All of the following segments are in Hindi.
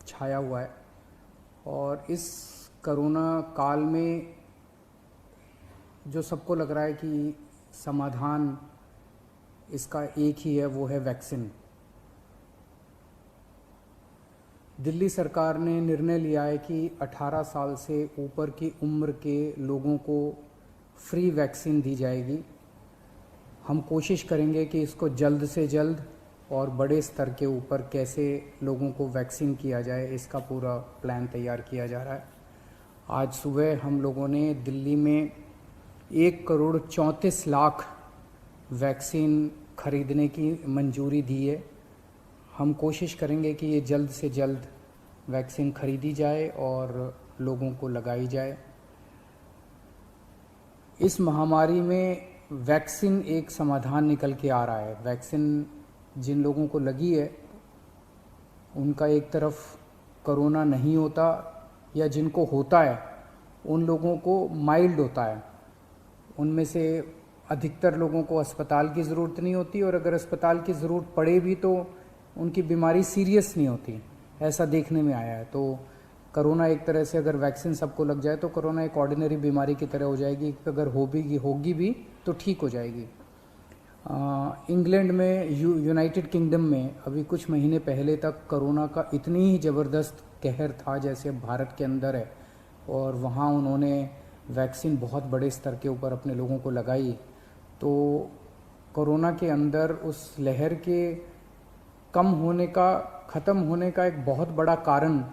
छाया हुआ है और इस कोरोना काल में जो सबको लग रहा है कि समाधान इसका एक ही है, वो है वैक्सीन। दिल्ली सरकार ने निर्णय लिया है कि 18 साल से ऊपर की उम्र के लोगों को फ्री वैक्सीन दी जाएगी। हम कोशिश करेंगे कि इसको जल्द से जल्द और बड़े स्तर के ऊपर कैसे लोगों को वैक्सीन किया जाए, इसका पूरा प्लान तैयार किया जा रहा है। आज सुबह हम लोगों ने दिल्ली में 1,34,00,000 वैक्सीन खरीदने की मंजूरी दी है। हम कोशिश करेंगे कि ये जल्द से जल्द वैक्सीन खरीदी जाए और लोगों को लगाई जाए। इस महामारी में वैक्सीन एक समाधान निकल के आ रहा है। वैक्सीन जिन लोगों को लगी है उनका एक तरफ कोरोना नहीं होता, या जिनको होता है उन लोगों को माइल्ड होता है। उनमें से अधिकतर लोगों को अस्पताल की ज़रूरत नहीं होती, और अगर अस्पताल की ज़रूरत पड़े भी तो उनकी बीमारी सीरियस नहीं होती, ऐसा देखने में आया है। तो कोरोना एक तरह से अगर वैक्सीन सबको लग जाए तो कोरोना एक ऑर्डिनरी बीमारी की तरह हो जाएगी, अगर होगी भी तो ठीक हो जाएगी। इंग्लैंड में, यूनाइटेड किंगडम में अभी कुछ महीने पहले तक कोरोना का इतनी ही ज़बरदस्त कहर था जैसे भारत के अंदर है, और वहाँ उन्होंने वैक्सीन बहुत बड़े स्तर के ऊपर अपने लोगों को लगाई। तो कोरोना के अंदर उस लहर के ख़त्म होने का एक बहुत बड़ा कारण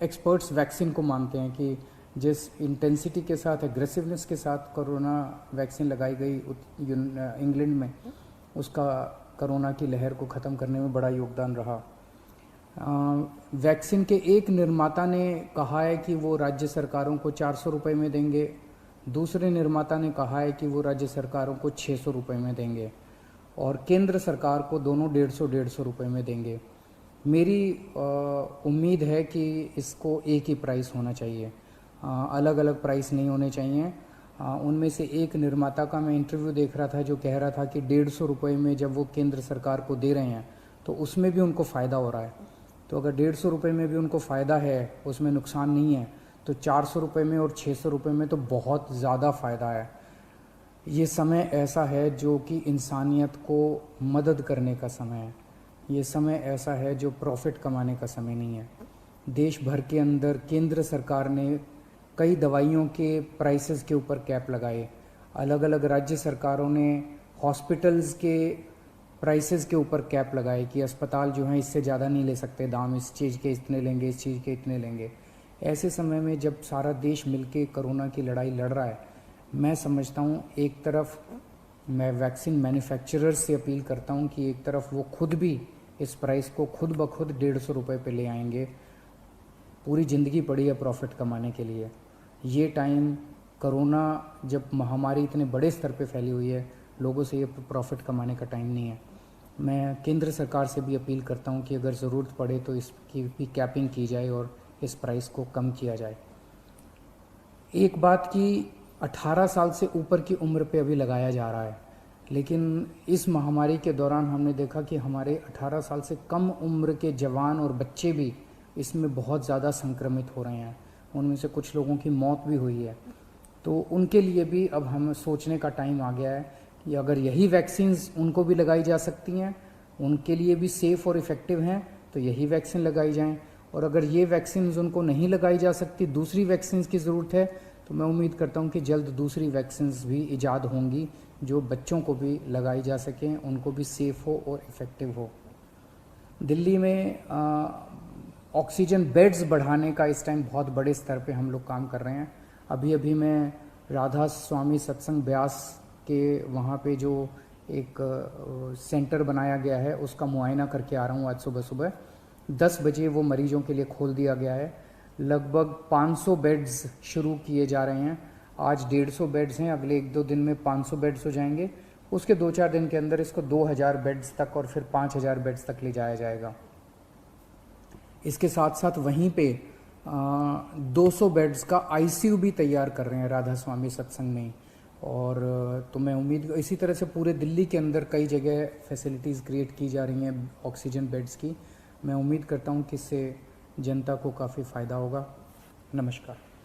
एक्सपर्ट्स वैक्सीन को मानते हैं कि जिस इंटेंसिटी के साथ, एग्रेसिवनेस के साथ कोरोना वैक्सीन लगाई गई इंग्लैंड में, उसका कोरोना की लहर को ख़त्म करने में बड़ा योगदान रहा। वैक्सीन के एक निर्माता ने कहा है कि वो राज्य सरकारों को 400 रुपये में देंगे, दूसरे निर्माता ने कहा है कि वो राज्य सरकारों को 600 रुपये में देंगे, और केंद्र सरकार को दोनों 150 रुपये में देंगे। मेरी उम्मीद है कि इसको एक ही प्राइस होना चाहिए, अलग अलग प्राइस नहीं होने चाहिए। उनमें से एक निर्माता का मैं इंटरव्यू देख रहा था जो कह रहा था कि 150 रुपये में जब वो केंद्र सरकार को दे रहे हैं तो उसमें भी उनको फ़ायदा हो रहा है। तो अगर 150 रुपये में भी उनको फ़ायदा है, उसमें नुकसान नहीं है, तो 400 रुपये में और 600 रुपये में तो बहुत ज़्यादा फ़ायदा है। ये समय ऐसा है जो कि इंसानियत को मदद करने का समय है। ये समय ऐसा है जो प्रॉफिट कमाने का समय नहीं है। देश भर के अंदर केंद्र सरकार ने कई दवाइयों के प्राइसेस के ऊपर कैप लगाए। अलग अलग राज्य सरकारों ने हॉस्पिटल्स के प्राइसेस के ऊपर कैप लगाए कि अस्पताल जो हैं इससे ज़्यादा नहीं ले सकते दाम, इस चीज़ के इतने लेंगे, इस चीज़ के इतने लेंगे। ऐसे समय में जब सारा देश मिलके कोरोना की लड़ाई लड़ रहा है, मैं समझता हूँ एक तरफ मैं वैक्सीन मैन्युफैक्चरर्स से अपील करता हूँ कि एक तरफ वो खुद भी इस प्राइस को खुद ब खुद 150 रुपये पे ले आएंगे। पूरी ज़िंदगी पड़ी है प्रॉफिट कमाने के लिए। ये टाइम, कोरोना जब महामारी इतने बड़े स्तर पे फैली हुई है, लोगों से ये प्रॉफिट कमाने का टाइम नहीं है। मैं केंद्र सरकार से भी अपील करता हूँ कि अगर ज़रूरत पड़े तो इसकी भी कैपिंग की जाए और इस प्राइस को कम किया जाए। एक बात कि 18 साल से ऊपर की उम्र पे अभी लगाया जा रहा है, लेकिन इस महामारी के दौरान हमने देखा कि हमारे 18 साल से कम उम्र के जवान और बच्चे भी इसमें बहुत ज़्यादा संक्रमित हो रहे हैं। उनमें से कुछ लोगों की मौत भी हुई है। तो उनके लिए भी अब हमें सोचने का टाइम आ गया है कि अगर यही वैक्सीन्स उनको भी लगाई जा सकती हैं, उनके लिए भी सेफ़ और इफ़ेक्टिव हैं, तो यही वैक्सीन लगाई जाएं। और अगर ये वैक्सीन्स उनको नहीं लगाई जा सकती, दूसरी वैक्सीन्स की ज़रूरत है, तो मैं उम्मीद करता हूँ कि जल्द दूसरी वैक्सीन्स भी ईजाद होंगी जो बच्चों को भी लगाई जा सकें, उनको भी सेफ़ हो और इफ़ेक्टिव हो। दिल्ली में ऑक्सीजन बेड्स बढ़ाने का इस टाइम बहुत बड़े स्तर पे हम लोग काम कर रहे हैं। अभी मैं राधा स्वामी सत्संग ब्यास के वहाँ पे जो एक सेंटर बनाया गया है उसका मुआयना करके आ रहा हूँ। आज सुबह 10 बजे वो मरीजों के लिए खोल दिया गया है। लगभग 500 बेड्स शुरू किए जा रहे हैं। आज 150 बेड्स हैं, अगले 1-2 दिन में 500 बेड्स हो जाएंगे। उसके 2-4 दिन के अंदर इसको 2000 बेड्स तक और फिर 5000 बेड्स तक ले जाया जाएगा। इसके साथ साथ वहीं पे 200 बेड्स का आईसीयू भी तैयार कर रहे हैं राधा स्वामी सत्संग में। और तो मैं उम्मीद, इसी तरह से पूरे दिल्ली के अंदर कई जगह फैसिलिटीज़ क्रिएट की जा रही हैं ऑक्सीजन बेड्स की। मैं उम्मीद करता हूँ कि इससे जनता को काफ़ी फ़ायदा होगा। नमस्कार।